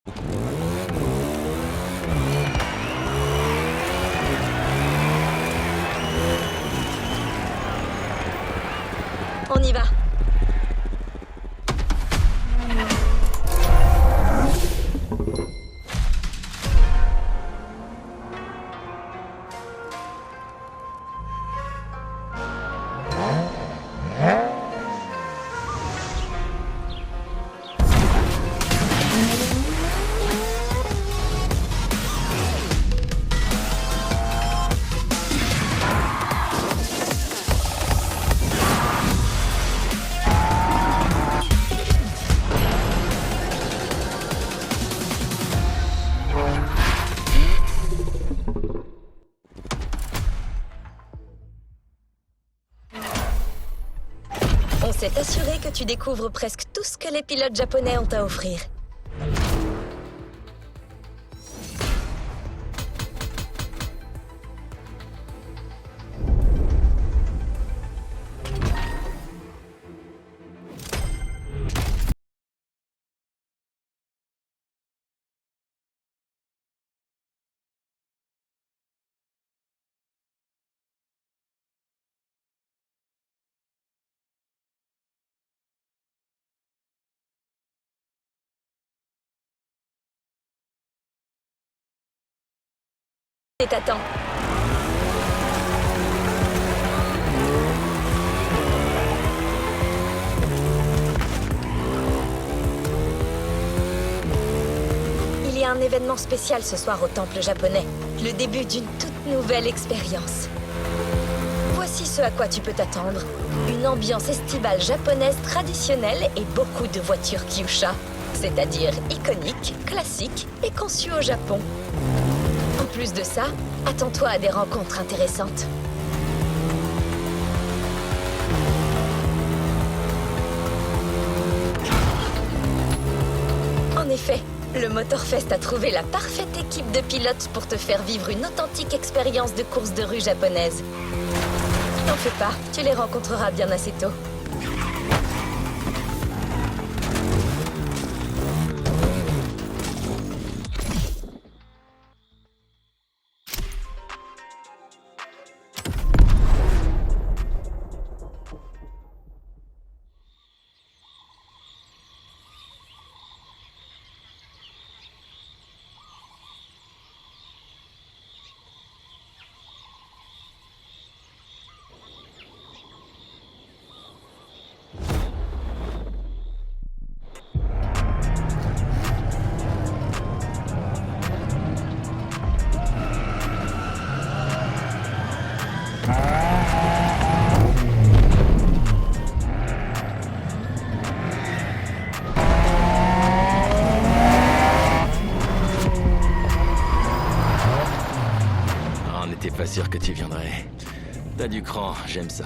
On y va. On s'est assuré que tu découvres presque tout ce que les pilotes japonais ont à offrir. Et t'attends. Il y a un événement spécial ce soir au temple japonais. Le début d'une toute nouvelle expérience. Voici ce à quoi tu peux t'attendre. Une ambiance estivale japonaise traditionnelle et beaucoup de voitures Kyusha. C'est-à-dire iconiques, classiques et conçues au Japon. En plus de ça, attends-toi à des rencontres intéressantes. En effet, le Motorfest a trouvé la parfaite équipe de pilotes pour te faire vivre une authentique expérience de course de rue japonaise. T'en fais pas, tu les rencontreras bien assez tôt. Pas sûr que tu viendrais. T'as du cran, j'aime ça.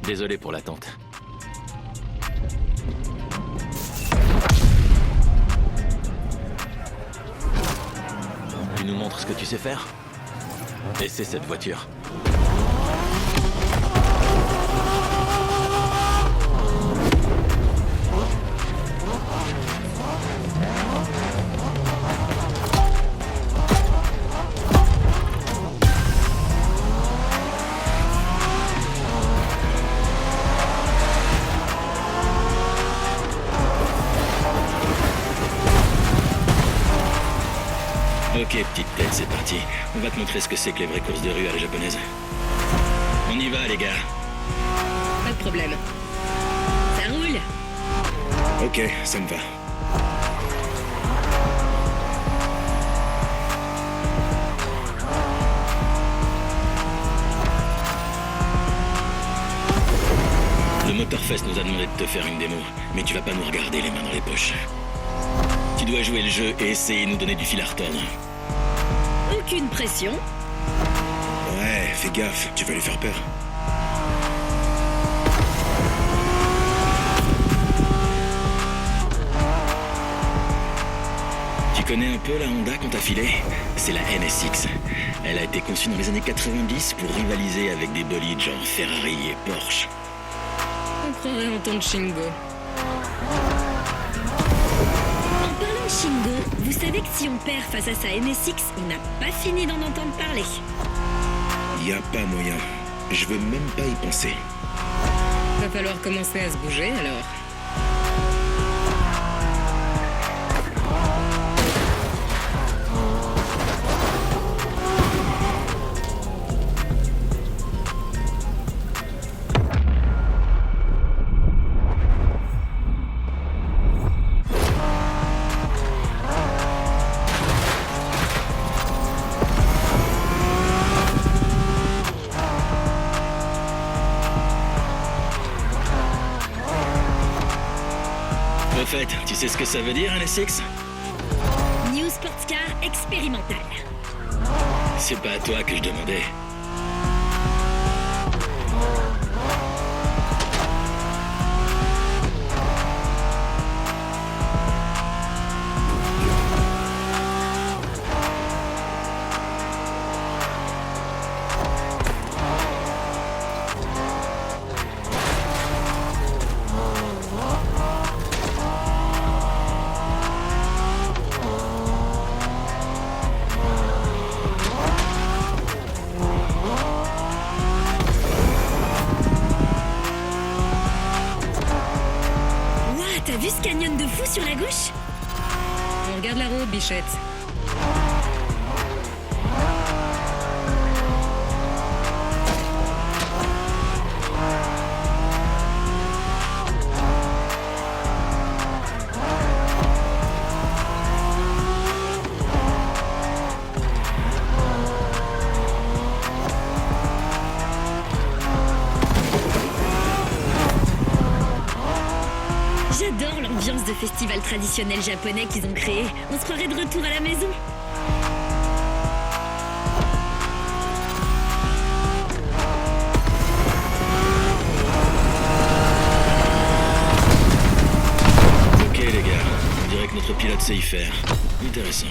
Désolé pour l'attente. Tu nous montres ce que tu sais faire? Et c'est cette voiture. Ok, petite tête, c'est parti. On va te montrer ce que c'est que les vraies courses de rue à la japonaise. On y va, les gars. Pas de problème. Ça roule. Ok, ça me va. Le Motorfest nous a demandé de te faire une démo, mais tu vas pas nous regarder les mains dans les poches. Tu dois jouer le jeu et essayer de nous donner du fil à retordre. Aucune pression. Ouais, fais gaffe, tu vas lui faire peur. Tu connais un peu la Honda qu'on t'a filée? C'est la NSX. Elle a été conçue dans les années 90 pour rivaliser avec des bolides genre Ferrari et Porsche. On croirait entendre Shingo. persuadée que si on perd face à sa NSX, on n'a pas fini d'en entendre parler. Y a pas moyen. Je veux même pas y penser. Va falloir commencer à se bouger alors. Au fait, tu sais ce que ça veut dire, NSX? New Sports Car expérimental. C'est pas à toi que je demandais. T'as vu ce canyon de fou sur la gauche? On regarde la route, bichette. J'adore l'ambiance de festival traditionnel japonais qu'ils ont créé. On se croirait de retour à la maison. Ok les gars, on dirait que notre pilote sait y faire. Intéressant.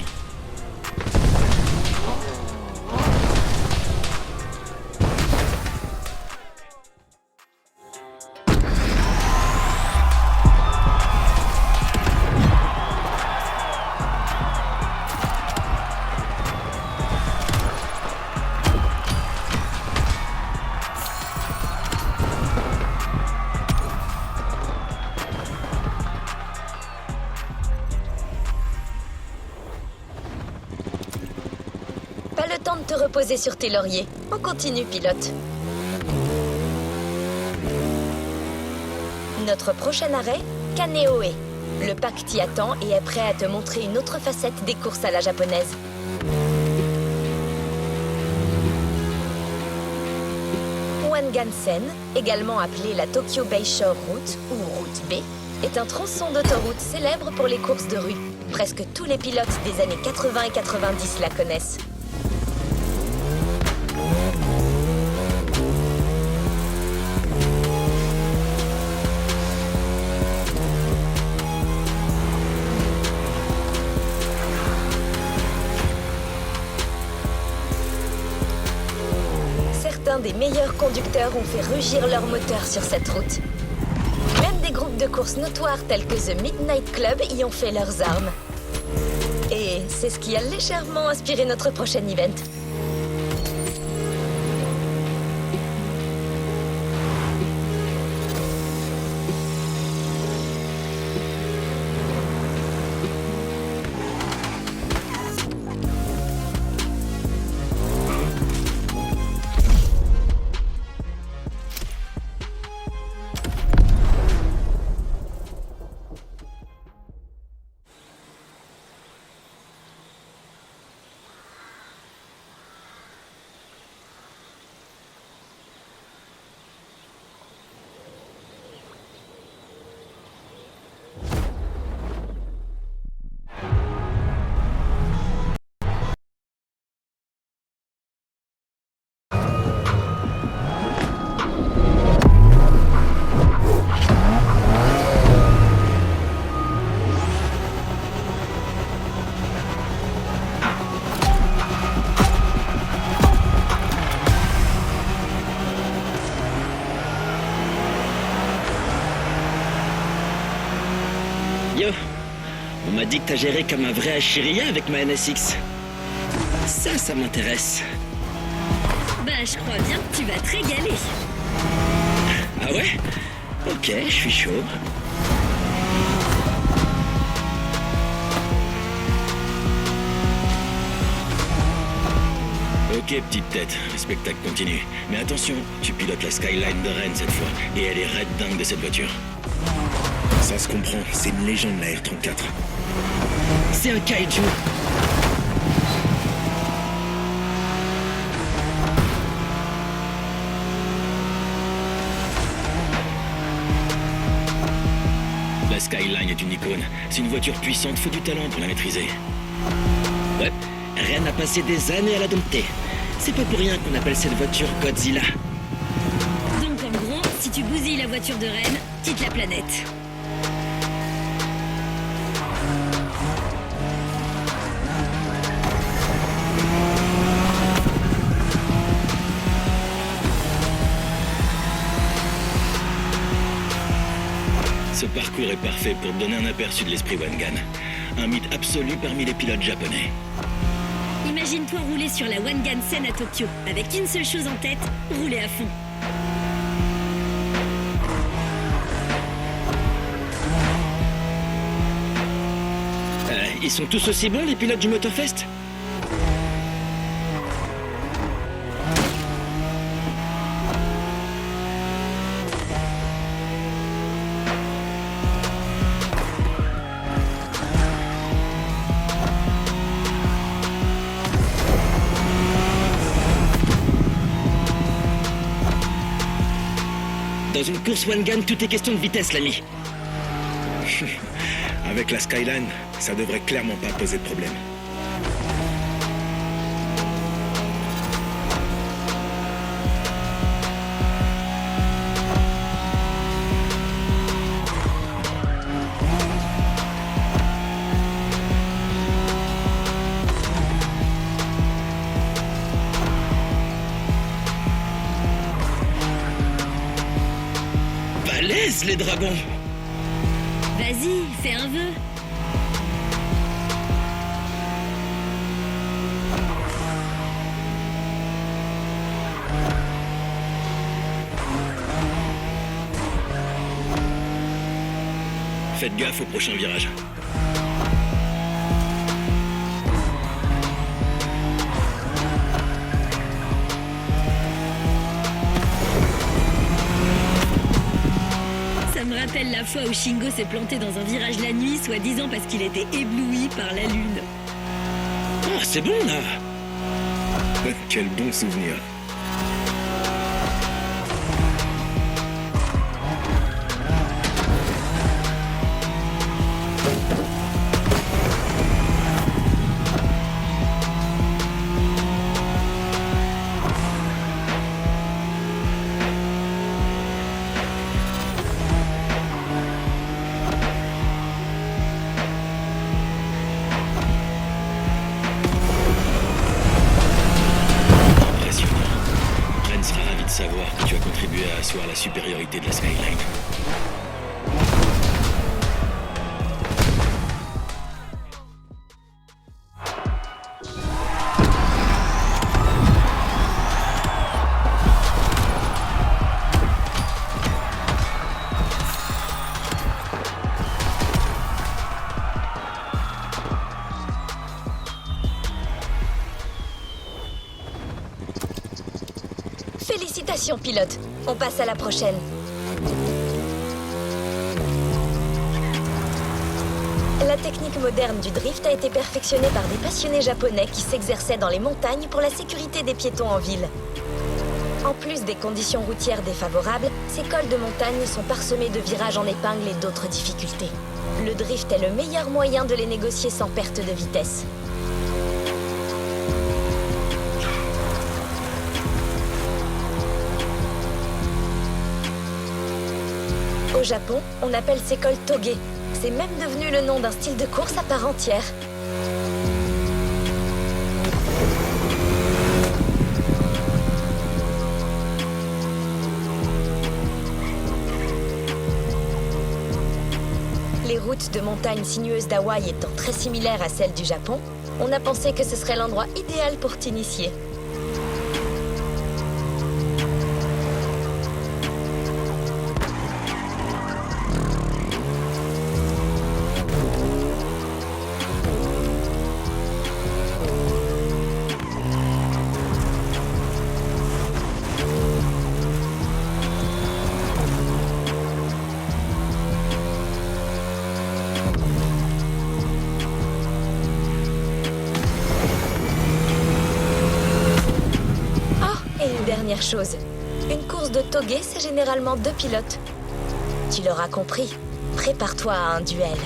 Pas le temps de te reposer sur tes lauriers. On continue, pilote. Notre prochain arrêt, Kaneohe. Le pack t'y attend et est prêt à te montrer une autre facette des courses à la japonaise. Wangansen, également appelée la Tokyo Bayshore Route ou Route B, est un tronçon d'autoroute célèbre pour les courses de rue. Presque tous les pilotes des années 80 et 90 la connaissent. Certains des meilleurs conducteurs ont fait rugir leur moteur sur cette route. Même des groupes de courses notoires tels que The Midnight Club y ont fait leurs armes. Et c'est ce qui a légèrement inspiré notre prochain event. Yo, On m'a dit que t'as géré comme un vrai Achiria avec ma NSX. Ça m'intéresse. Bah, je crois bien que tu vas te régaler. Ah ouais? Ok, je suis chaud. Ok, petite tête, le spectacle continue. Mais attention, tu pilotes la Skyline de Rennes cette fois, et elle est raide dingue de cette voiture. Ça se comprend, c'est une légende la R34. C'est un kaiju. La Skyline est une icône. C'est une voiture puissante, faut du talent pour la maîtriser. Ouais, Rennes a passé des années à la dompter. C'est pas pour rien qu'on appelle cette voiture Godzilla. Donc en gros, si tu bousilles la voiture de Rennes, quitte la planète. Ce parcours est parfait pour te donner un aperçu de l'esprit Wangan. Un mythe absolu parmi les pilotes japonais. Imagine-toi rouler sur la Wangan Sen à Tokyo, avec une seule chose en tête, rouler à fond. Ils sont tous aussi bons, les pilotes du Motorfest? Dans une course Wangan, tout est question de vitesse, l'ami. Avec la Skyline, ça devrait clairement pas poser de problème. Balèze, les dragons! Vas-y, fais un vœu. Faites gaffe au prochain virage. Ça me rappelle la fois où Shingo s'est planté dans un virage la nuit, soi-disant parce qu'il était ébloui par la lune. Oh, c'est bon, là! Quel bon souvenir. Impressionnant. Ren sera ravi de savoir que tu as contribué à asseoir la supériorité de la Skyline. Félicitations, pilote. On passe à la prochaine. La technique moderne du drift a été perfectionnée par des passionnés japonais qui s'exerçaient dans les montagnes pour la sécurité des piétons en ville. En plus des conditions routières défavorables, ces cols de montagne sont parsemés de virages en épingle et d'autres difficultés. Le drift est le meilleur moyen de les négocier sans perte de vitesse. Au Japon, on appelle ces cols toge. C'est même devenu le nom d'un style de course à part entière. Les route de montagne sinueuse d'Hawaï étant très similaire à celle du Japon, on a pensé que ce serait l'endroit idéal pour t'initier. Dernière chose, une course de toge, c'est généralement 2 pilotes. Tu l'auras compris, prépare-toi à un duel.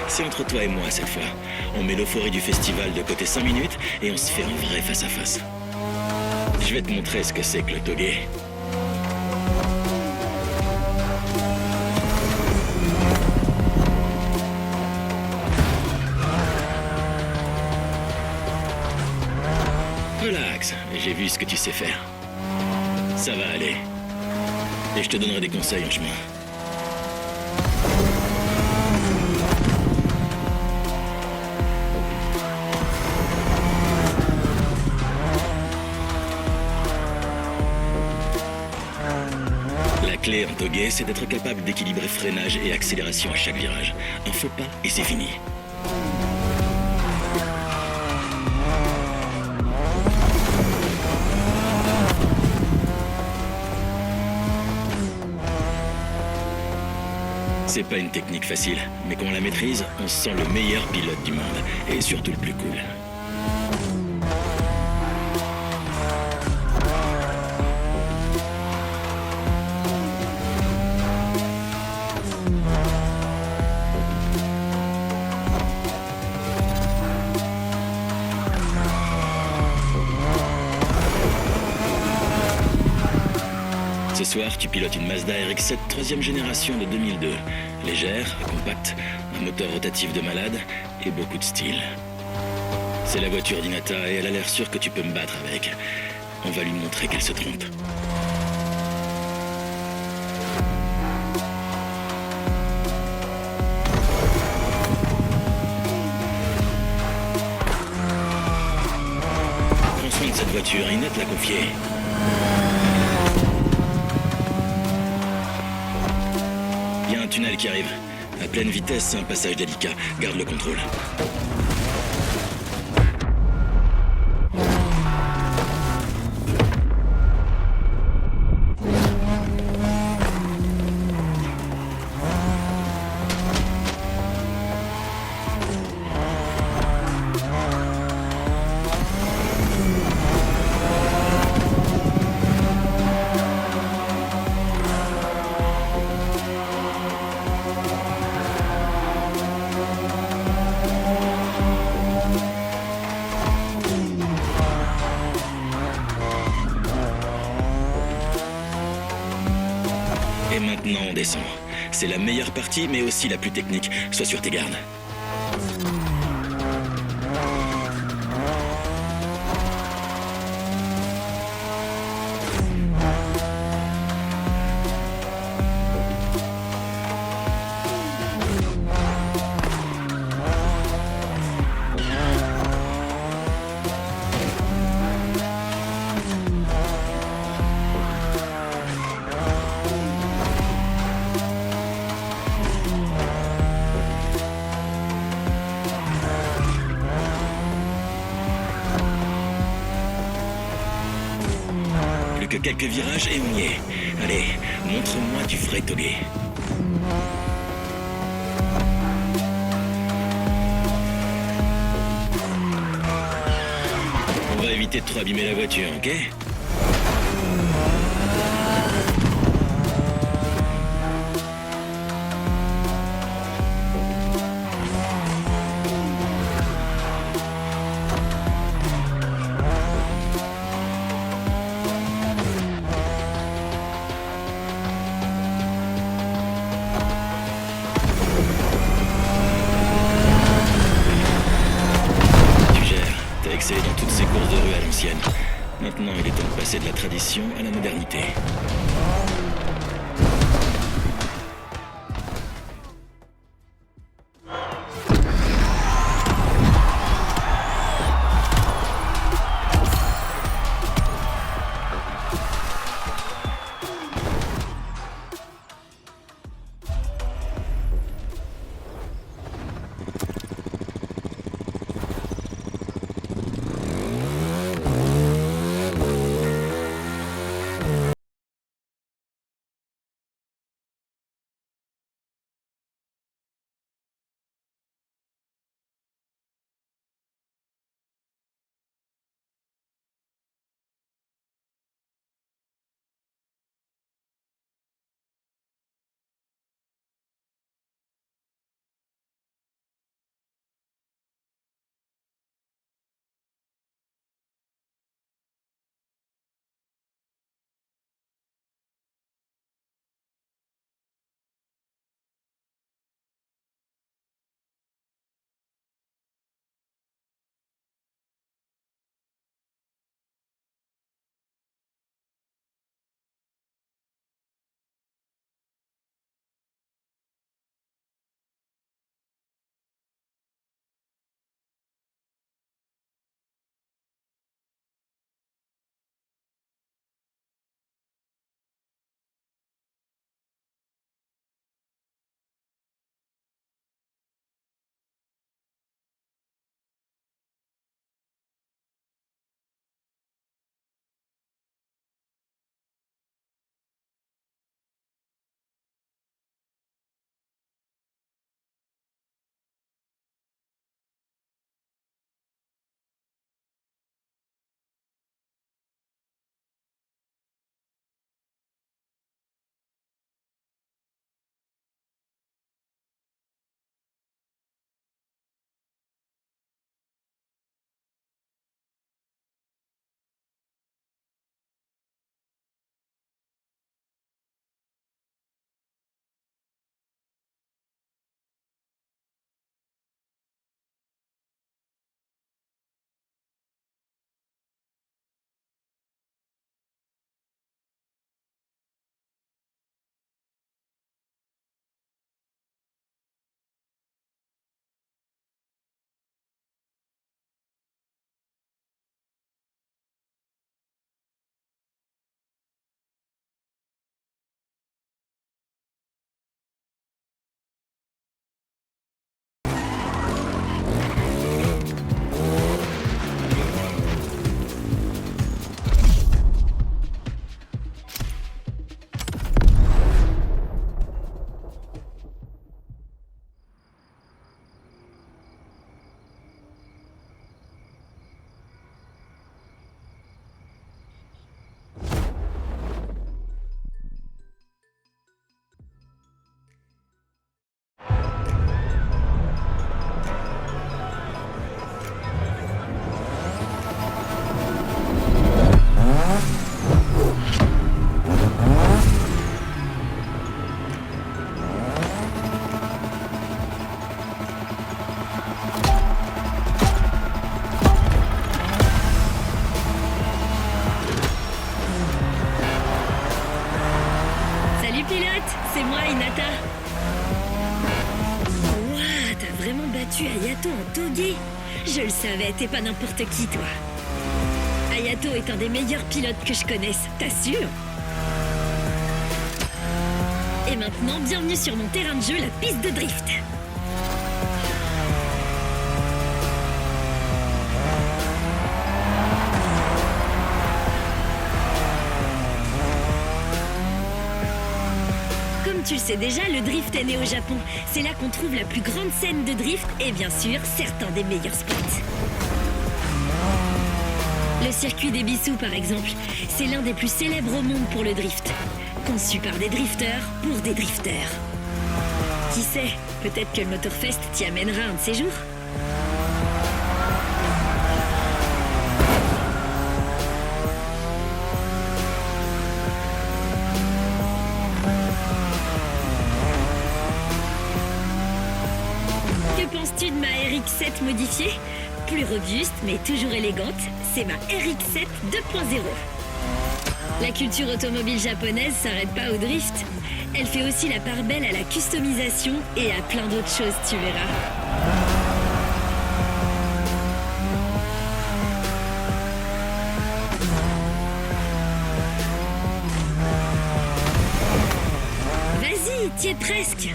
C'est entre toi et moi cette fois. On met l'euphorie du festival de côté 5 minutes et on se fait un vrai face-à-face. Je vais te montrer ce que c'est que le toge. Relax, j'ai vu ce que tu sais faire. Ça va aller. Et je te donnerai des conseils en chemin. La clé en toge, c'est d'être capable d'équilibrer freinage et accélération à chaque virage. Un faux pas et c'est fini. C'est pas une technique facile, mais quand on la maîtrise, on se sent le meilleur pilote du monde, et surtout le plus cool. Ce soir, tu pilotes une Mazda RX-7 troisième génération de 2002. Légère, compacte, un moteur rotatif de malade et beaucoup de style. C'est la voiture d'Hinata et elle a l'air sûre que tu peux me battre avec. On va lui montrer qu'elle se trompe. Prends soin de cette voiture, Hinata l'a confiée. Il y a un tunnel qui arrive. À pleine vitesse, c'est un passage délicat. Garde le contrôle. Et maintenant, on descend. C'est la meilleure partie, mais aussi la plus technique. Sois sur tes gardes. quelques virages et on y est. Allez, montre-moi du vrai togué. On va éviter de trop abîmer la voiture, ok? Excellé dans toutes ces courses de rue à l'ancienne. Maintenant, il est temps de passer de la tradition à la modernité. c'est moi, Hinata. Ouah, t'as vraiment battu Hayato en togué. Je le savais, t'es pas n'importe qui, toi. Hayato est un des meilleurs pilotes que je connaisse, t'assures? Et maintenant, bienvenue sur mon terrain de jeu, la piste de drift. tu le sais déjà, le drift est né au Japon. C'est là qu'on trouve la plus grande scène de drift et bien sûr, certains des meilleurs spots. Le circuit des Bissous, par exemple, c'est l'un des plus célèbres au monde pour le drift. Conçu par des drifters pour des drifters. Qui sait, peut-être que le Motorfest t'y amènera un de ces jours. Que penses-tu de ma RX-7 modifiée? Plus robuste, mais toujours élégante, c'est ma RX-7 2.0. La culture automobile japonaise s'arrête pas au drift. Elle fait aussi la part belle à la customisation et à plein d'autres choses, tu verras. Vas-y, t'y es presque.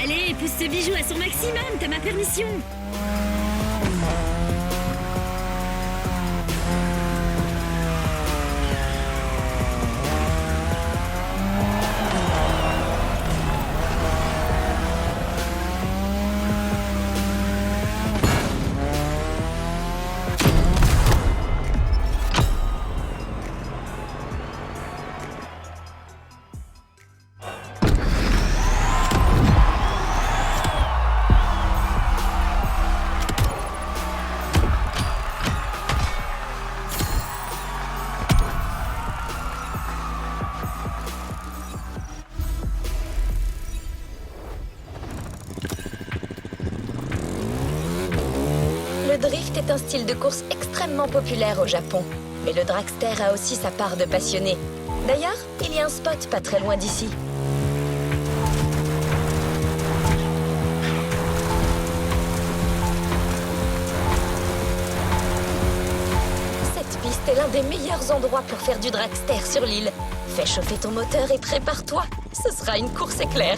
Allez, pousse ce bijou à son maximum, t'as ma permission. Le drift est un style de course extrêmement populaire au Japon. Mais le dragster a aussi sa part de passionnés. D'ailleurs, il y a un spot pas très loin d'ici. Cette piste est l'un des meilleurs endroits pour faire du dragster sur l'île. Fais chauffer ton moteur et prépare-toi. Ce sera une course éclair.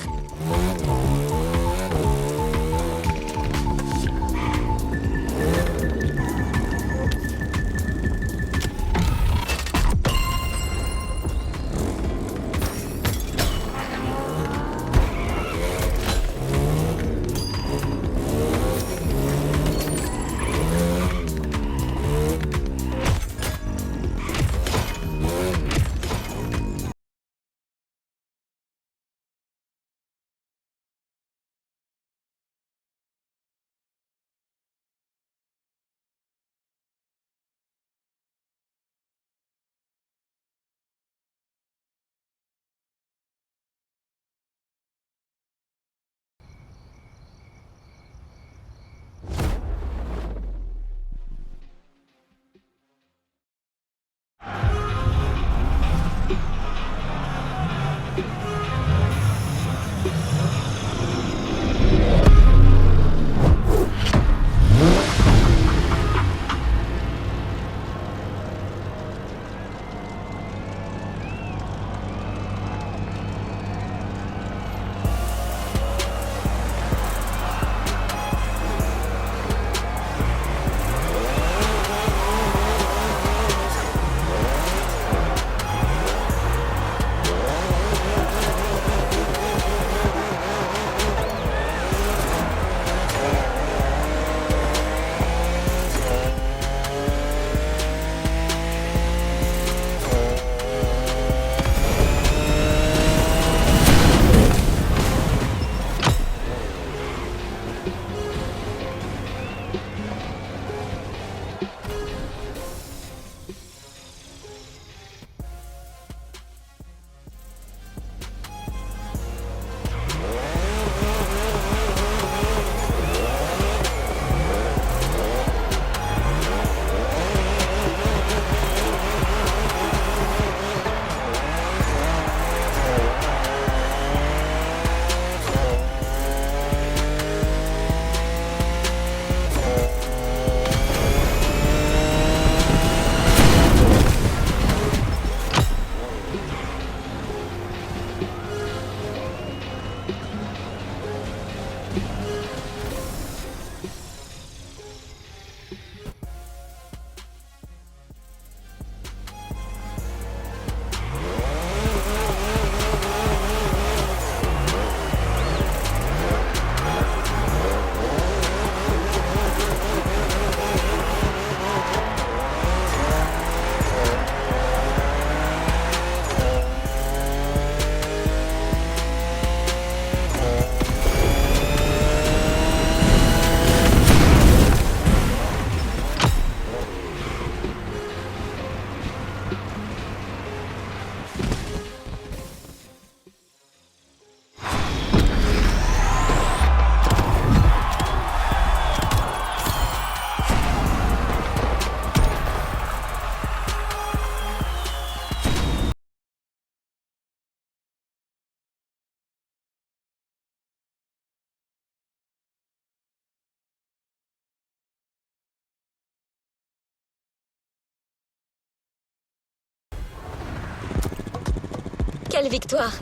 Quelle victoire!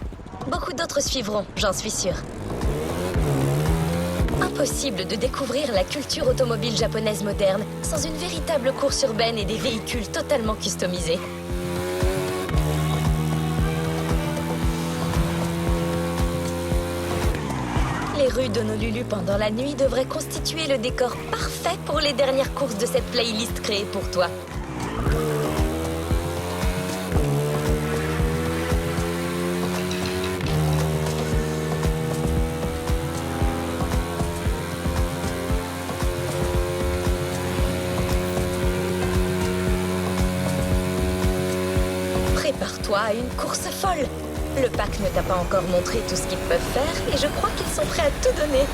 Beaucoup d'autres suivront, j'en suis sûre. Impossible de découvrir la culture automobile japonaise moderne sans une véritable course urbaine et des véhicules totalement customisés. Les rues d'Honolulu pendant la nuit devraient constituer le décor parfait pour les dernières courses de cette playlist créée pour toi. Prépare-toi à une course folle. Le pack ne t'a pas encore montré tout ce qu'ils peuvent faire et je crois qu'ils sont prêts à tout donner.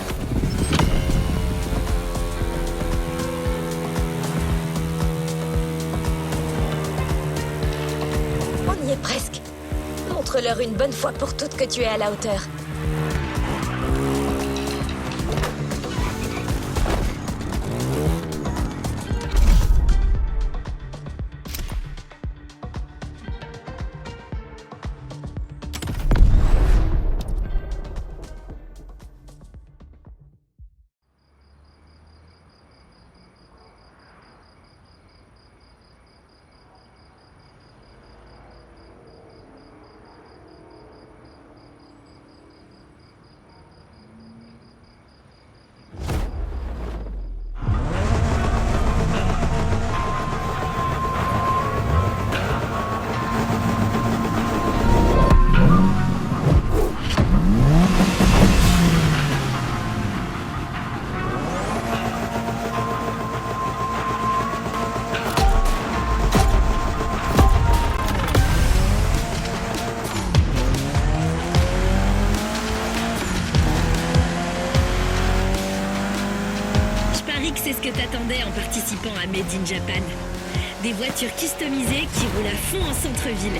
On y est presque. Montre-leur une bonne fois pour toutes que tu es à la hauteur. C'est ce que t'attendais en participant à Made in Japan. Des voitures customisées qui roulent à fond en centre-ville.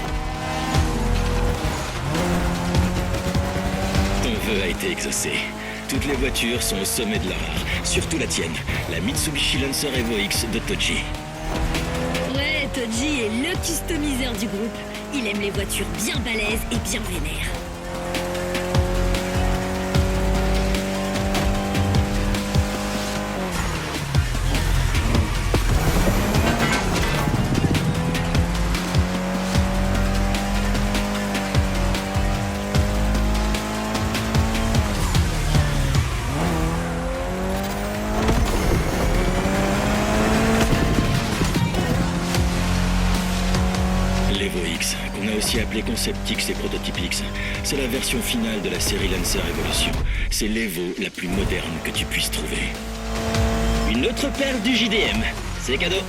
Ton vœu a été exaucé. Toutes les voitures sont au sommet de leur art, surtout la tienne, la Mitsubishi Lancer Evo X de Toji. Ouais, Toji est le customiseur du groupe. Il aime les voitures bien balèzes et bien vénères. L'Evo X, qu'on a aussi appelé Concept X et Prototype X, c'est la version finale de la série Lancer Evolution. C'est l'Evo la plus moderne que tu puisses trouver. Une autre perle du JDM. C'est cadeau.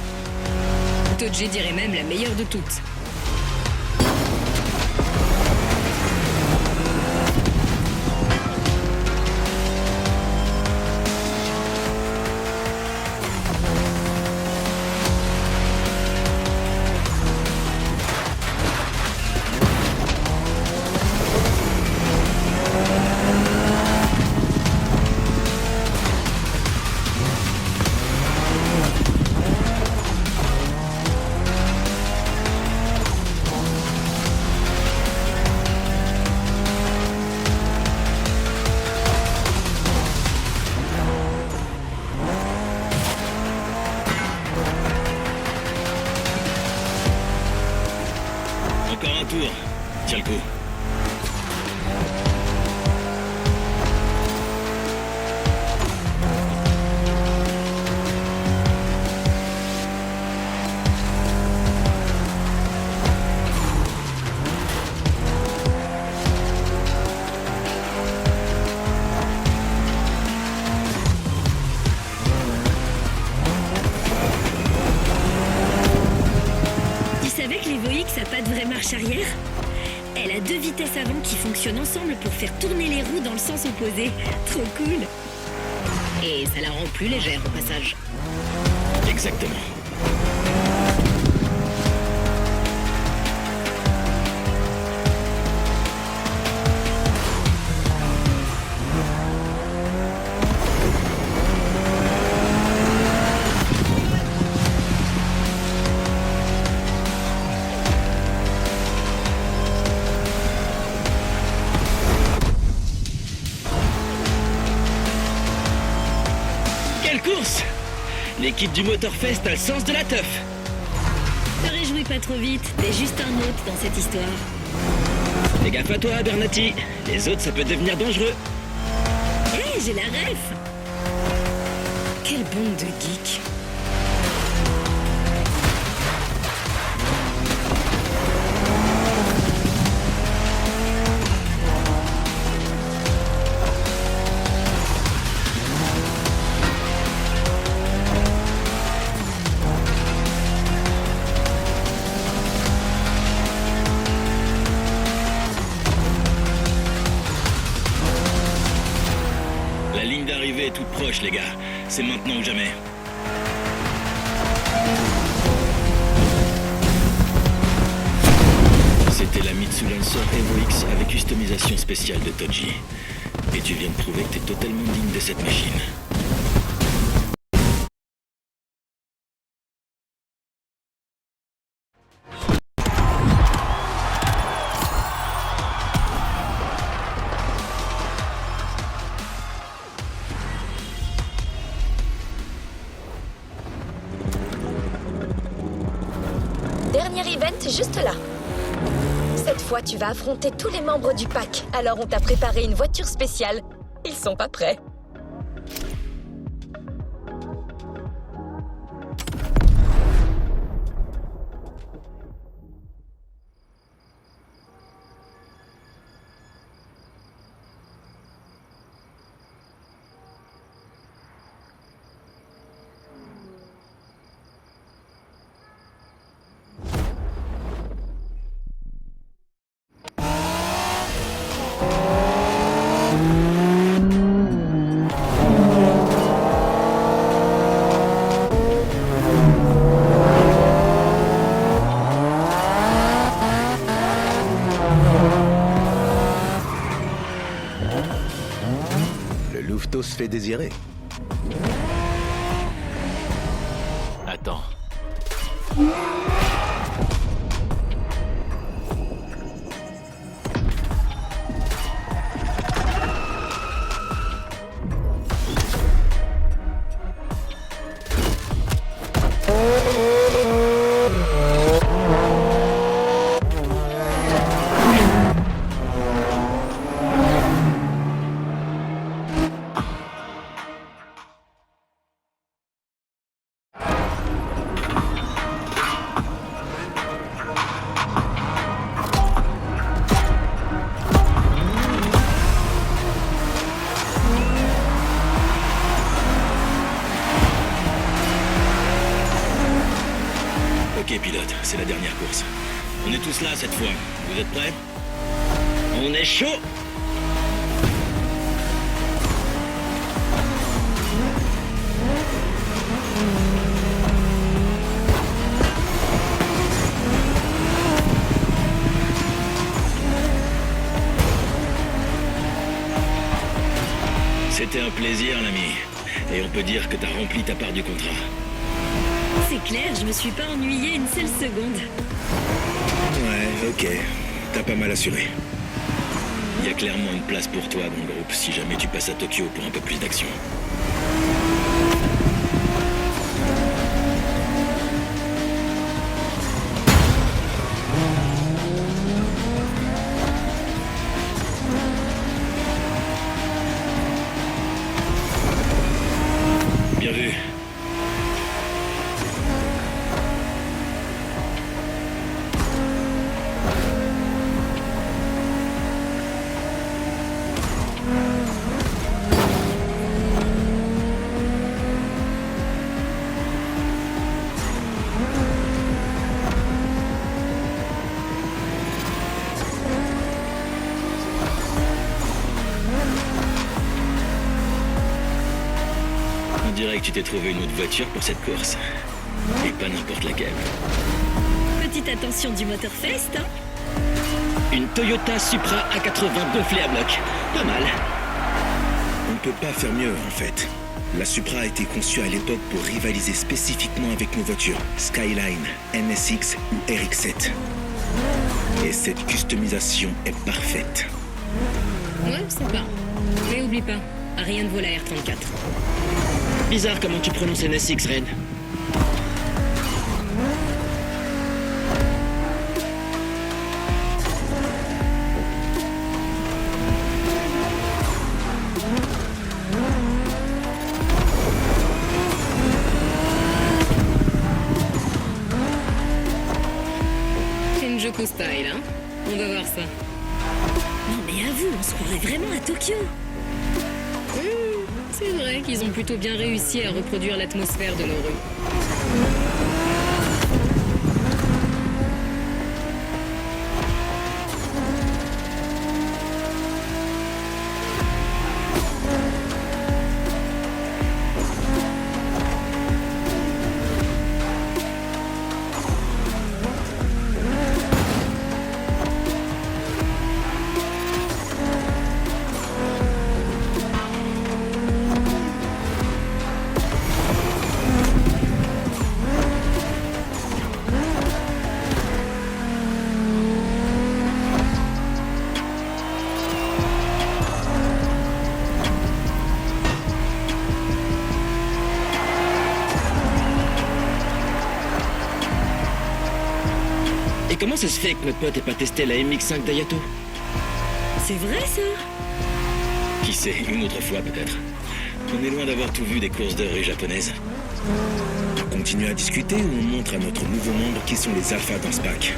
Toji dirait même la meilleure de toutes. Encore un tour. Tiens le coup. Tu savais que l'Evo X a pas de vraie marche arrière? Elle a 2 vitesses avant qui fonctionnent ensemble pour faire tourner les roues dans le sens opposé. Trop cool! Et ça la rend plus légère au passage. Exactement. L'équipe du Motorfest a le sens de la teuf. Te réjouis pas trop vite, t'es juste un hôte dans cette histoire. Fais gaffe à toi, Bernati. Les autres, ça peut devenir dangereux. Hé, j'ai la ref. Quelle bande de geeks. La ligne d'arrivée est toute proche, les gars. C'est maintenant ou jamais. C'était la Mitsu Lancer Evo X avec customisation spéciale de Toji. Et tu viens de prouver que t'es totalement digne de cette machine. Dernier event juste là. Cette fois, tu vas affronter tous les membres du pack. Alors, on t'a préparé une voiture spéciale. Ils sont pas prêts. Le louveteau se fait désirer. Attends. Ok, pilote, c'est la dernière course. On est tous là cette fois. Vous êtes prêts? On est chaud. C'était un plaisir, l'ami. Et on peut dire que t'as rempli ta part du contrat. C'est clair, je me suis pas ennuyée une seule seconde. Ouais, ok. T'as pas mal assuré. Il y a clairement une place pour toi dans le groupe si jamais tu passes à Tokyo pour un peu plus d'action. Bien vu. On dirait que tu t'es trouvé une autre voiture pour cette course. Et pas n'importe laquelle. Petite attention du Motorfest, hein. Une Toyota Supra A80 gonflée à bloc. Pas mal. On ne peut pas faire mieux, en fait. La Supra a été conçue à l'époque pour rivaliser spécifiquement avec nos voitures Skyline, NSX ou RX-7. Et cette customisation est parfaite. Ouais, sympa. Mais oublie pas, rien ne vaut la R34. Bizarre comment tu prononces NSX, Ren. Kenjoku style, hein? On va voir ça. Non mais avoue, on se croirait vraiment à Tokyo. C'est vrai qu'ils ont plutôt bien réussi à reproduire l'atmosphère de nos rues. Et comment ça se fait que notre pote ait pas testé la MX5 d'Ayato? C'est vrai ça? Qui sait, une autre fois peut-être. On est loin d'avoir tout vu des courses de rue japonaises. On continue à discuter ou on montre à notre nouveau membre qui sont les alphas dans ce pack?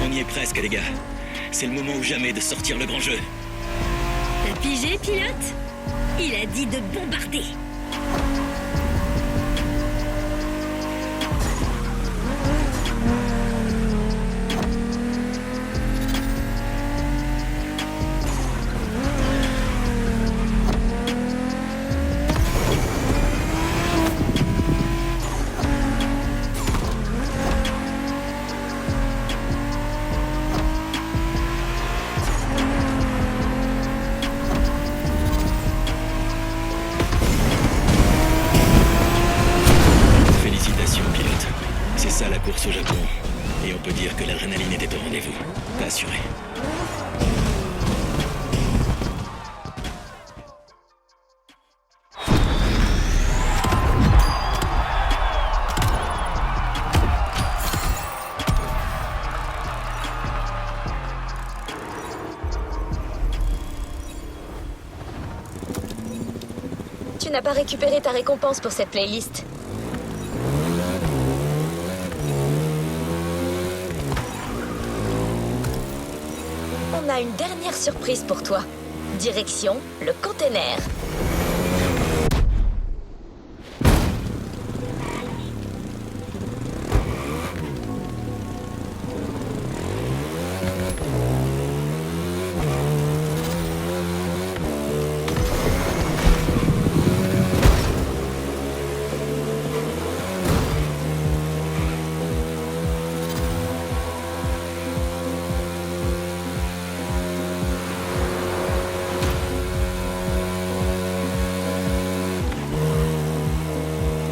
On y est presque, les gars. C'est le moment ou jamais de sortir le grand jeu. T'as pigé, pilote? Il a dit de bombarder. Félicitations, pilote. C'est ça la course au Japon. Et on peut dire que l'adrénaline était au rendez-vous. T'as assuré. Tu n'as pas récupéré ta récompense pour cette playlist. On a une dernière surprise pour toi. Direction le container.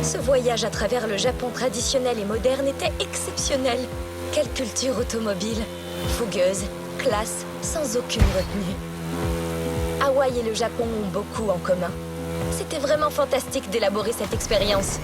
Ce voyage à travers le Japon traditionnel et moderne était exceptionnel. Quelle culture automobile. Fougueuse, classe, sans aucune retenue. Hawaï et le Japon ont beaucoup en commun. C'était vraiment fantastique d'élaborer cette expérience.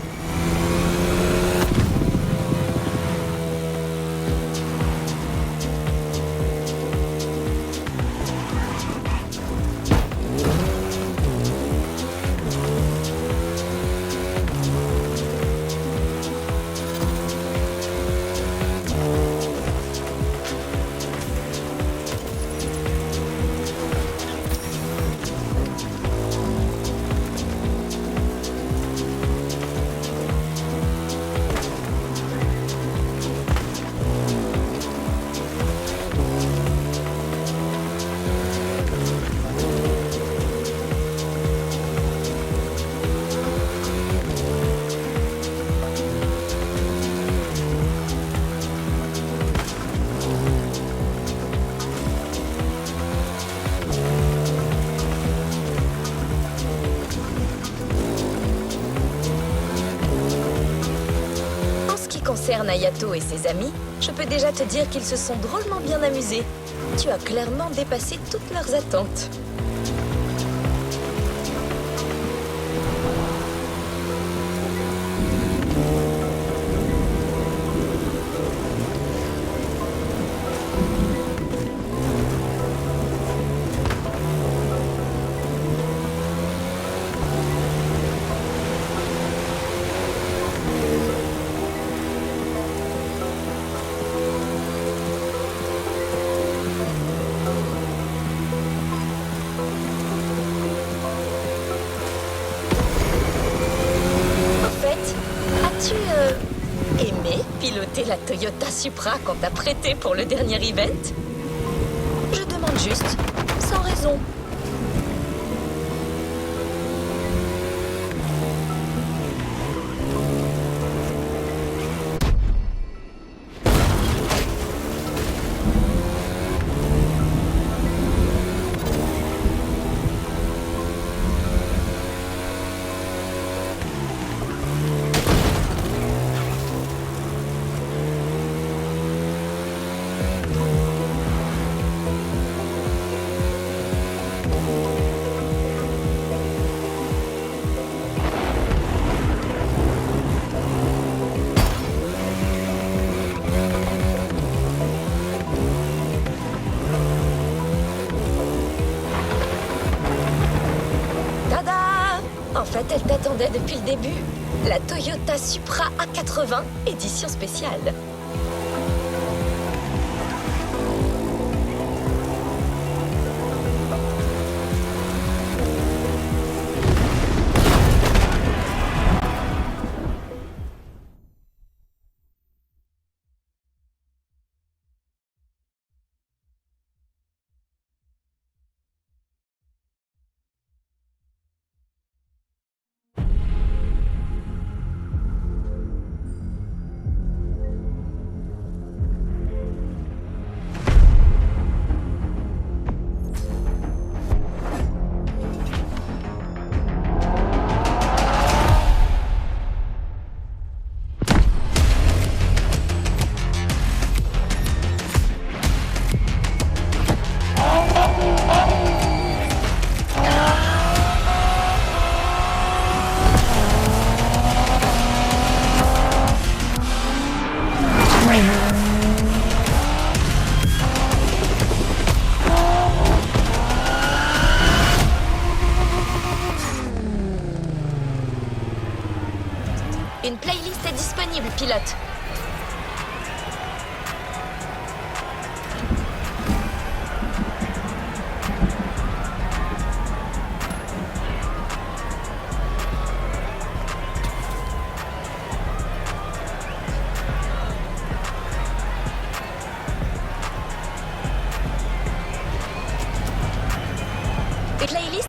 concerne Ayato et ses amis, je peux déjà te dire qu'ils se sont drôlement bien amusés. Tu as clairement dépassé toutes leurs attentes. As-tu aimé piloter la Toyota Supra qu'on t'a prêtée pour le dernier event? Je demande juste, sans raison. En fait, elle t'attendait depuis le début. La Toyota Supra A80, édition spéciale. Une playlist est disponible, pilote. Une playlist